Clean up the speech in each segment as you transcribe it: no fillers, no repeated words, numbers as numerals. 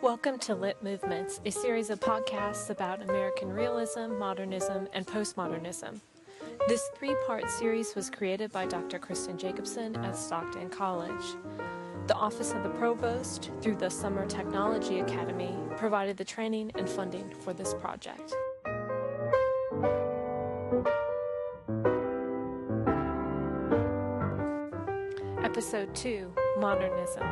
Welcome to LitMovements, a series of podcasts about American realism, modernism, and postmodernism. This three-part series was created by Dr. Kristen Jacobson at Stockton College. The Office of the Provost, through the Summer Technology Academy, provided the training and funding for this project. Episode 2, Modernism.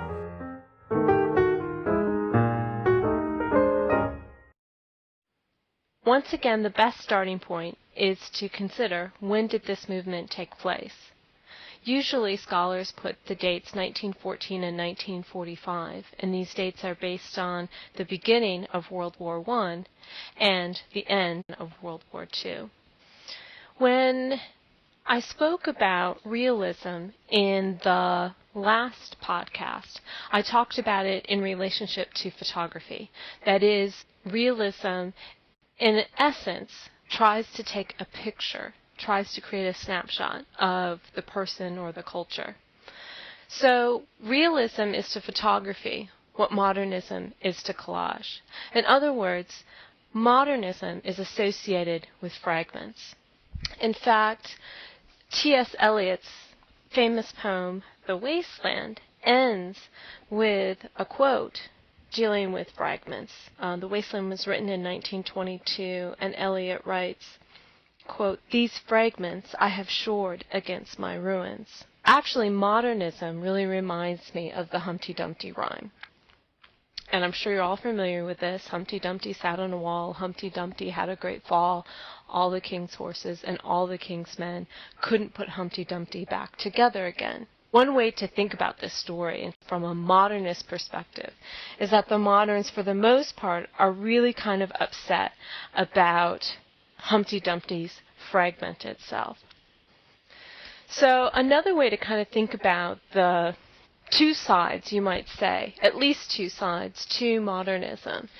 Once again, the best starting point is to consider, when did this movement take place? Usually scholars put the dates 1914 and 1945, and these dates are based on the beginning of World War I and the end of World War II. When I spoke about realism in the last podcast, I talked about it in relationship to photography. That is, realism in essence tries to take a picture, tries to create a snapshot of the person or the culture. So realism is to photography what modernism is to collage. In other words, modernism is associated with fragments. In fact, T.S. Eliot's famous poem, The Wasteland, ends with a quote dealing with fragments. The Wasteland was written in 1922, and Eliot writes, quote, "These fragments I have shored against my ruins." Actually, modernism really reminds me of the Humpty Dumpty rhyme. And I'm sure you're all familiar with this. Humpty Dumpty sat on a wall. Humpty Dumpty had a great fall. All the king's horses and all the king's men couldn't put Humpty Dumpty back together again. One way to think about this story from a modernist perspective is that the moderns, for the most part, are really kind of upset about Humpty Dumpty's fragmented self. So another way to kind of think about the two sides, you might say, at least two sides to modernism,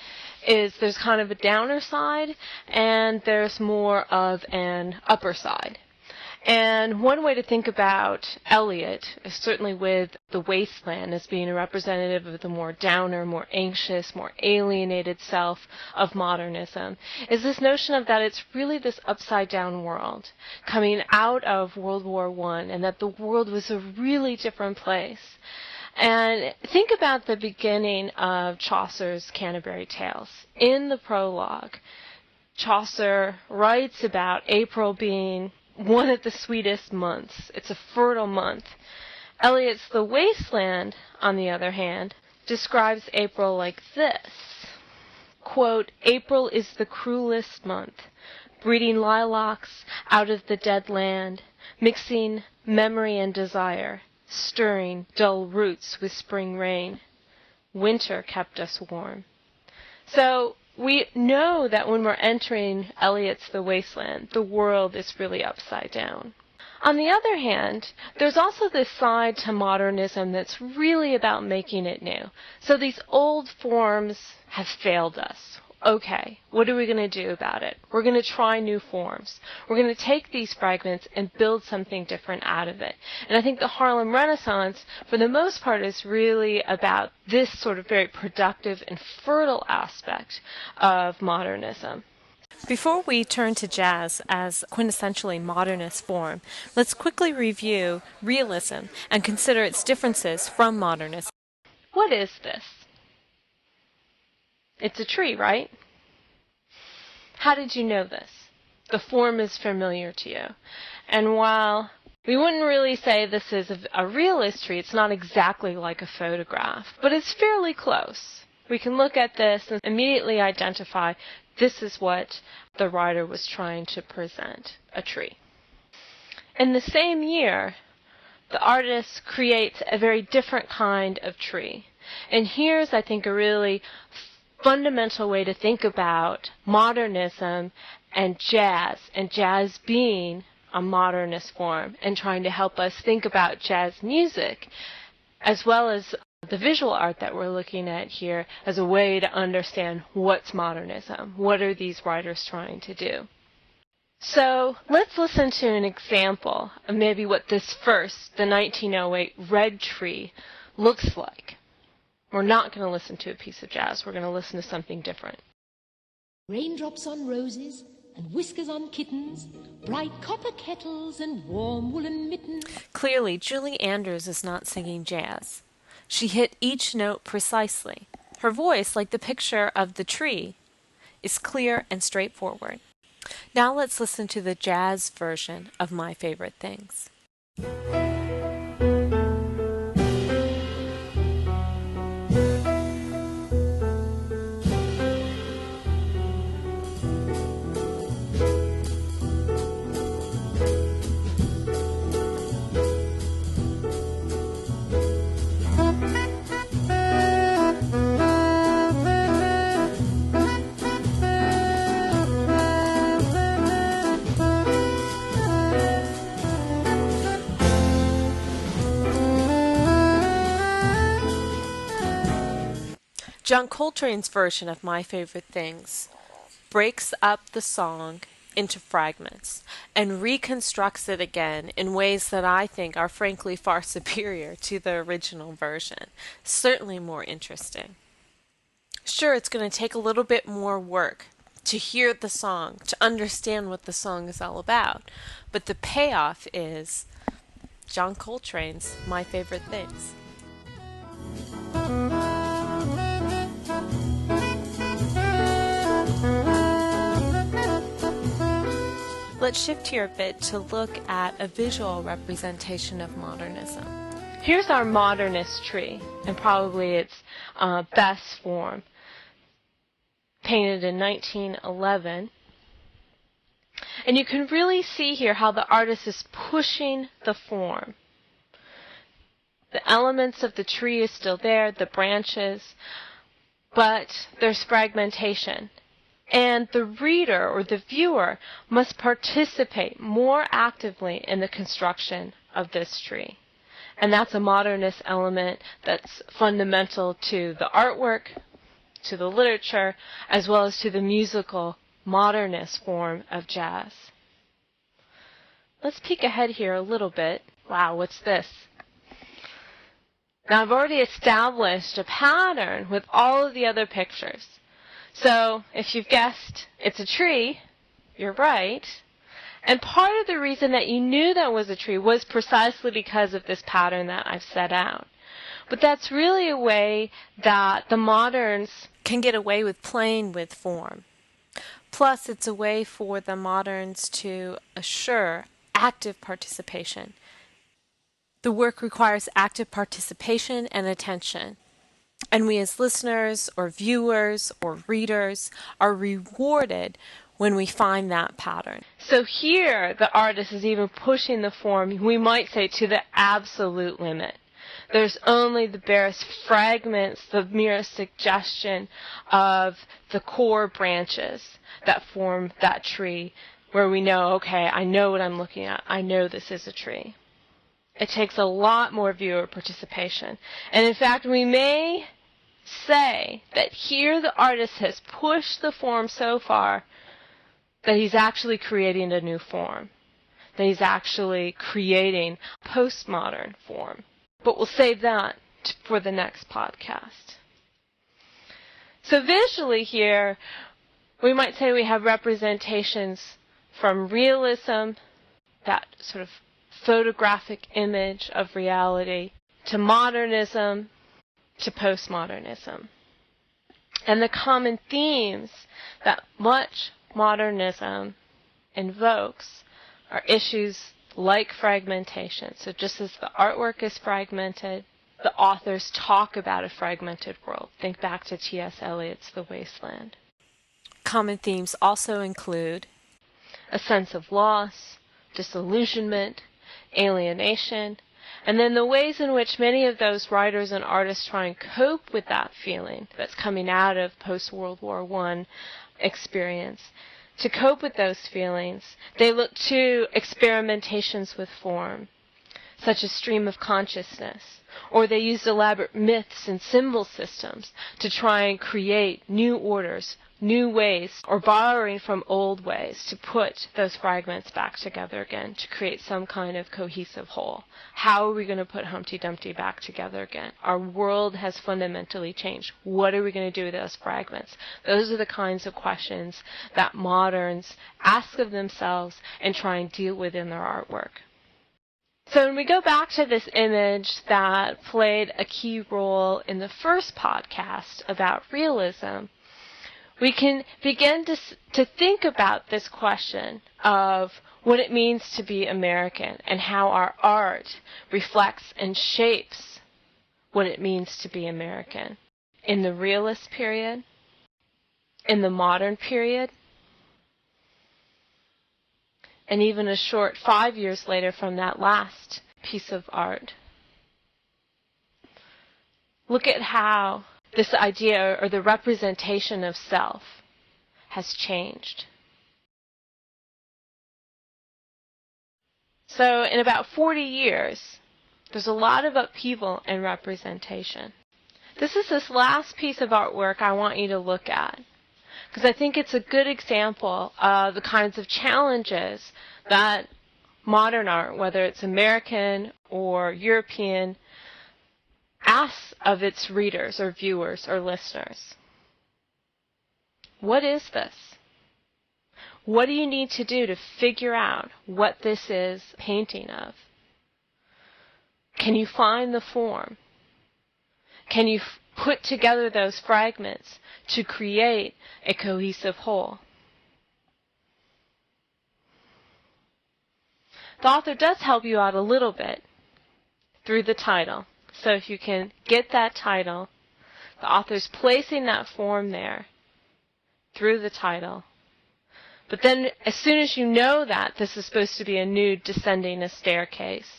is there's kind of a downer side and there's more of an upper side. And one way to think about Eliot, certainly with The Wasteland as being a representative of the more downer, more anxious, more alienated self of modernism, is this notion of that it's really this upside-down world coming out of World War I, and that the world was a really different place. And think about the beginning of Chaucer's Canterbury Tales. In the prologue, Chaucer writes about April being one of the sweetest months. It's a fertile month. Eliot's The Wasteland, on the other hand, describes April like this. Quote, "April is the cruelest month, breeding lilacs out of the dead land, mixing memory and desire, stirring dull roots with spring rain. Winter kept us warm." So we know that when we're entering Eliot's The Wasteland, the world is really upside down. On the other hand, there's also this side to modernism that's really about making it new. So these old forms have failed us. Okay, what are we going to do about it? We're going to try new forms. We're going to take these fragments and build something different out of it. And I think the Harlem Renaissance, for the most part, is really about this sort of very productive and fertile aspect of modernism. Before we turn to jazz as quintessentially modernist form, let's quickly review realism and consider its differences from modernism. What is this? It's a tree, right? How did you know this? The form is familiar to you. And while we wouldn't really say this is a realist tree, it's not exactly like a photograph, but it's fairly close. We can look at this and immediately identify this is what the writer was trying to present, a tree. In the same year, the artist creates a very different kind of tree. And here's, I think, a really fundamental way to think about modernism and jazz being a modernist form, and trying to help us think about jazz music, as well as the visual art that we're looking at here, as a way to understand what's modernism. What are these writers trying to do? So let's listen to an example of maybe what this first, the 1908 red tree, looks like. We're not going to listen to a piece of jazz. We're going to listen to something different. Raindrops on roses and whiskers on kittens, bright copper kettles and warm woolen mittens. Clearly, Julie Andrews is not singing jazz. She hit each note precisely. Her voice, like the picture of the tree, is clear and straightforward. Now let's listen to the jazz version of My Favorite Things. John Coltrane's version of My Favorite Things breaks up the song into fragments and reconstructs it again in ways that I think are frankly far superior to the original version, certainly more interesting. Sure, it's going to take a little bit more work to hear the song, to understand what the song is all about, but the payoff is John Coltrane's My Favorite Things. Let's shift here a bit to look at a visual representation of modernism. Here's our modernist tree, and probably its best form, painted in 1911. And you can really see here how the artist is pushing the form. The elements of the tree is still there, the branches, but there's fragmentation. And the reader or the viewer must participate more actively in the construction of this tree. And that's a modernist element that's fundamental to the artwork, to the literature, as well as to the musical modernist form of jazz. Let's peek ahead here a little bit. Wow, what's this? Now I've already established a pattern with all of the other pictures. So, if you've guessed it's a tree, you're right. And part of the reason that you knew that was a tree was precisely because of this pattern that I've set out. But that's really a way that the moderns can get away with playing with form. Plus, it's a way for the moderns to assure active participation. The work requires active participation and attention. And we as listeners or viewers or readers are rewarded when we find that pattern. So here the artist is even pushing the form, we might say, to the absolute limit. There's only the barest fragments, the merest suggestion of the core branches that form that tree where we know, okay, I know what I'm looking at. I know this is a tree. It takes a lot more viewer participation. And in fact, we may say that here the artist has pushed the form so far that he's actually creating a new form, that he's actually creating postmodern form. But we'll save that for the next podcast. So visually here, we might say we have representations from realism, that sort of photographic image of reality, to modernism, to postmodernism. And the common themes that much modernism invokes are issues like fragmentation. So just as the artwork is fragmented, the authors talk about a fragmented world. Think back to T.S. Eliot's The Wasteland. Common themes also include a sense of loss, disillusionment, alienation, and then the ways in which many of those writers and artists try and cope with that feeling that's coming out of post-World War I experience. To cope with those feelings, they look to experimentations with form. such as stream of consciousness, or they used elaborate myths and symbol systems to try and create new orders, new ways, or borrowing from old ways to put those fragments back together again to create some kind of cohesive whole. How are we going to put Humpty Dumpty back together again? Our world has fundamentally changed. What are we going to do with those fragments? Those are the kinds of questions that moderns ask of themselves and try and deal with in their artwork. So when we go back to this image that played a key role in the first podcast about realism, we can begin to think about this question of what it means to be American and how our art reflects and shapes what it means to be American. In the realist period, in the modern period, and even a short 5 years later from that last piece of art. Look at how this idea or the representation of self has changed. So in about 40 years, there's a lot of upheaval in representation. This is this last piece of artwork I want you to look at, because I think it's a good example of the kinds of challenges that modern art, whether it's American or European, asks of its readers or viewers or listeners. What is this? What do you need to do to figure out what this is a painting of? Can you find the form? Can you put together those fragments to create a cohesive whole? The author does help you out a little bit through the title. So if you can get that title, the author's placing that form there through the title. But then as soon as you know that this is supposed to be a nude descending a staircase,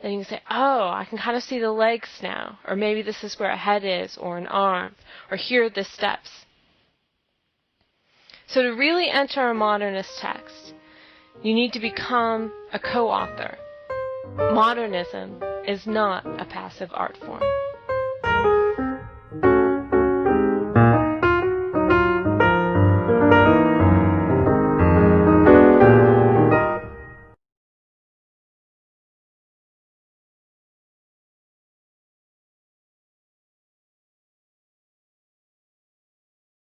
then you can say, oh, I can kind of see the legs now. Or maybe this is where a head is, or an arm, or here are the steps. So to really enter a modernist text, you need to become a co-author. Modernism is not a passive art form.